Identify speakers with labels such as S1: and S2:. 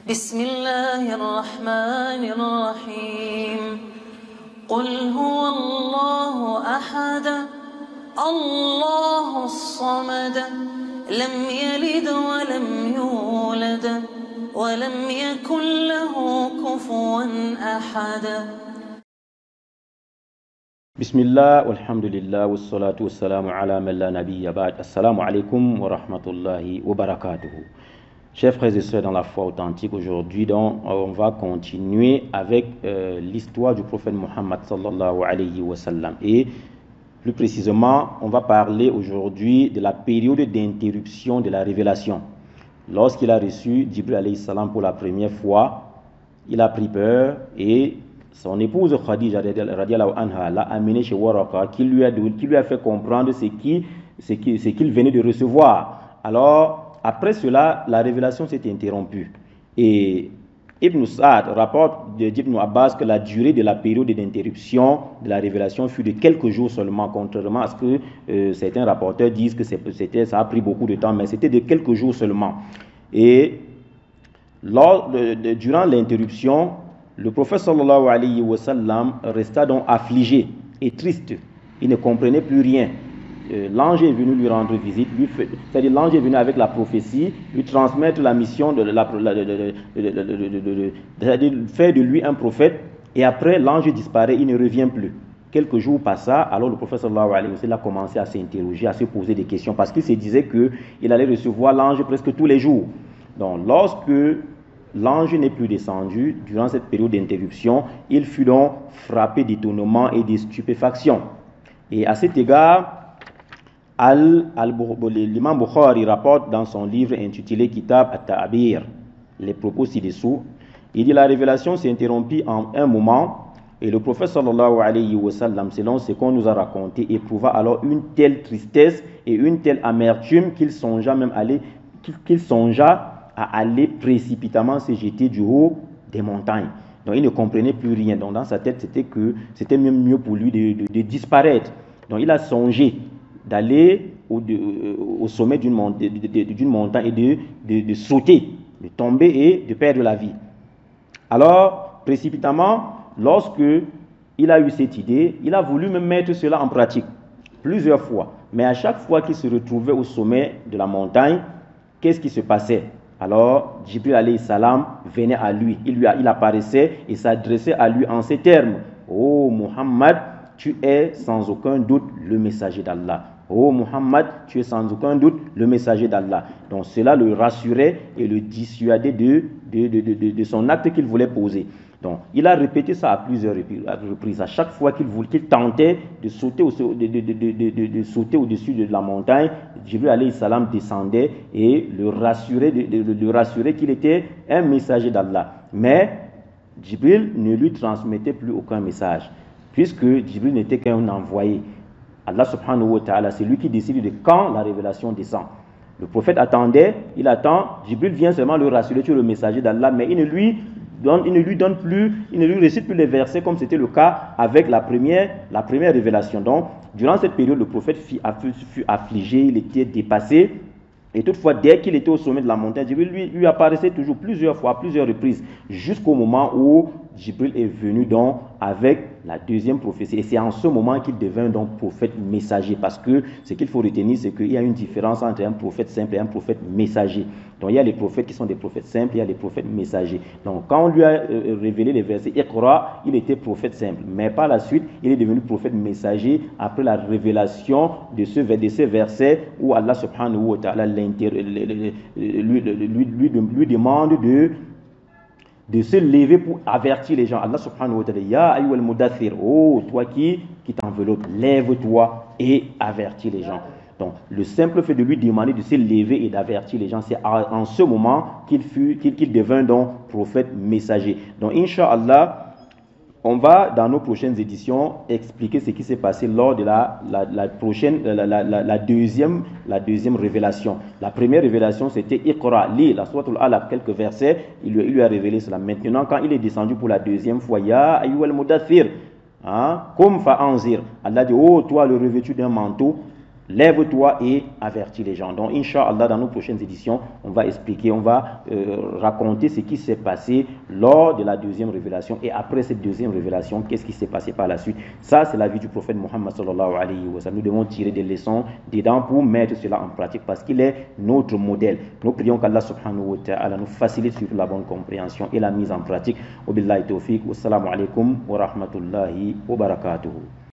S1: بسم الله الرحمن الرحيم قل هو الله أحد الله الصمد لم يلد ولم يولد ولم يكن له كفوا أحد.
S2: بسم الله والحمد لله والصلاة والسلام على من لا نبي بعد. Assalamu alaikum wa rahmatullahi wa barakatuhu. Chers frères et sœurs dans la foi authentique, aujourd'hui on va continuer avec l'histoire du prophète Muhammad sallallahu alayhi wa sallam. Et plus précisément, on va parler aujourd'hui de la période d'interruption de la révélation. Lorsqu'il a reçu Jibril alayhi salam pour la première fois, il a pris peur et son épouse Khadija radiallahu anha l'a amené chez Waraka qui lui a fait comprendre ce qu'il venait de recevoir. Alors, après cela, la révélation s'est interrompue. Et Ibn Sa'd rapporte d'Ibn Abbas que la durée de la période d'interruption de la révélation fut de quelques jours seulement, contrairement à ce que certains rapporteurs disent que ça a pris beaucoup de temps, mais c'était de quelques jours seulement. Et durant l'interruption, le prophète sallallahu alayhi wa sallam resta donc affligé et triste. Il ne comprenait plus rien. L'ange est venu lui rendre visite, c'est-à-dire l'ange est venu avec la prophétie, lui transmettre la mission de faire de lui un prophète, et après l'ange disparaît, il ne revient plus. Quelques jours passa, alors le prophète sallallahu alayhi wa sallam a commencé à s'interroger, à se poser des questions, parce qu'il se disait qu'il allait recevoir l'ange presque tous les jours. Donc lorsque l'ange n'est plus descendu durant cette période d'interruption, il fut donc frappé d'étonnement et de stupéfaction. Et à cet égard, l'imam Bukhari rapporte dans son livre intitulé Kitab at-Ta'bir les propos ci-dessous. Il dit: la révélation s'est interrompue en un moment et le prophète sallallahu alayhi wa sallam, selon ce qu'on nous a raconté, éprouva alors une telle tristesse et une telle amertume qu'il songea à aller précipitamment se jeter du haut des montagnes. Donc il ne comprenait plus rien. Donc dans sa tête, c'était même mieux pour lui de disparaître. Donc il a songé d'aller au sommet d'une montagne et de sauter, de tomber et de perdre la vie. Alors, précipitamment, lorsque il a eu cette idée, il a voulu même mettre cela en pratique plusieurs fois. Mais à chaque fois qu'il se retrouvait au sommet de la montagne, qu'est-ce qui se passait? Alors, Jibril alayhi salam venait à lui. Il apparaissait et s'adressait à lui en ces termes: ô Muhammad, tu es sans aucun doute le messager d'Allah. Ô Muhammad, tu es sans aucun doute le messager d'Allah. Donc cela le rassurait et le dissuadait de son acte qu'il voulait poser. Donc il a répété ça à plusieurs reprises. À chaque fois qu'il tentait de sauter au-dessus de la montagne, Jibril alayhi salam descendait et le rassurait qu'il était un messager d'Allah. Mais Jibril ne lui transmettait plus aucun message, puisque Jibril n'était qu'un envoyé. Allah subhanahu wa ta'ala, c'est lui qui décide de quand la révélation descend. Le prophète attendait, il attend, Jibril vient seulement le rassurer, tu es le messager d'Allah, mais il ne lui récite plus les versets comme c'était le cas avec la première révélation. Donc, durant cette période, le prophète fut affligé, il était dépassé. Et toutefois, dès qu'il était au sommet de la montagne, Jibril lui apparaissait toujours plusieurs fois, à plusieurs reprises, jusqu'au moment où Jibril est venu donc avec la deuxième prophétie. Et c'est en ce moment qu'il devint donc prophète messager. Parce que ce qu'il faut retenir, c'est qu'il y a une différence entre un prophète simple et un prophète messager. Donc il y a les prophètes qui sont des prophètes simples, il y a les prophètes messagers. Donc quand on lui a révélé les versets Iqra, il était prophète simple. Mais par la suite, il est devenu prophète messager après la révélation de ces versets où Allah subhanahu wa ta'ala lui demande de se lever pour avertir les gens. Allah subhanahu wa ta'ala, ya ayyuhal mudaththir, oh toi qui t'enveloppe, lève-toi et avertis les gens. Donc le simple fait de lui demander de se lever et d'avertir les gens, c'est en ce moment qu'il devint donc prophète messager. Donc Inch'Allah, on va dans nos prochaines éditions expliquer ce qui s'est passé lors de la deuxième révélation. La première révélation, c'était Iqra, lis la sourate Al-Alaq, quelques versets, il lui a révélé cela. Maintenant, quand il est descendu pour la deuxième fois, ya ayyuhal mudaththir, kum fa anzir, Allah dit: oh toi le revêtu d'un manteau, lève-toi et avertis les gens. Donc, Inch'Allah, dans nos prochaines éditions, on va expliquer, on va raconter ce qui s'est passé lors de la deuxième révélation et après cette deuxième révélation, qu'est-ce qui s'est passé par la suite. Ça, c'est la vie du prophète Muhammad sallallahu alayhi wa sallam. Nous devons tirer des leçons dedans pour mettre cela en pratique parce qu'il est notre modèle. Nous prions qu'Allah subhanahu wa ta'ala nous facilite sur la bonne compréhension et la mise en pratique. Wabillahi tawfiq. Wassalamu alaikum wa rahmatullahi wa barakatuhu.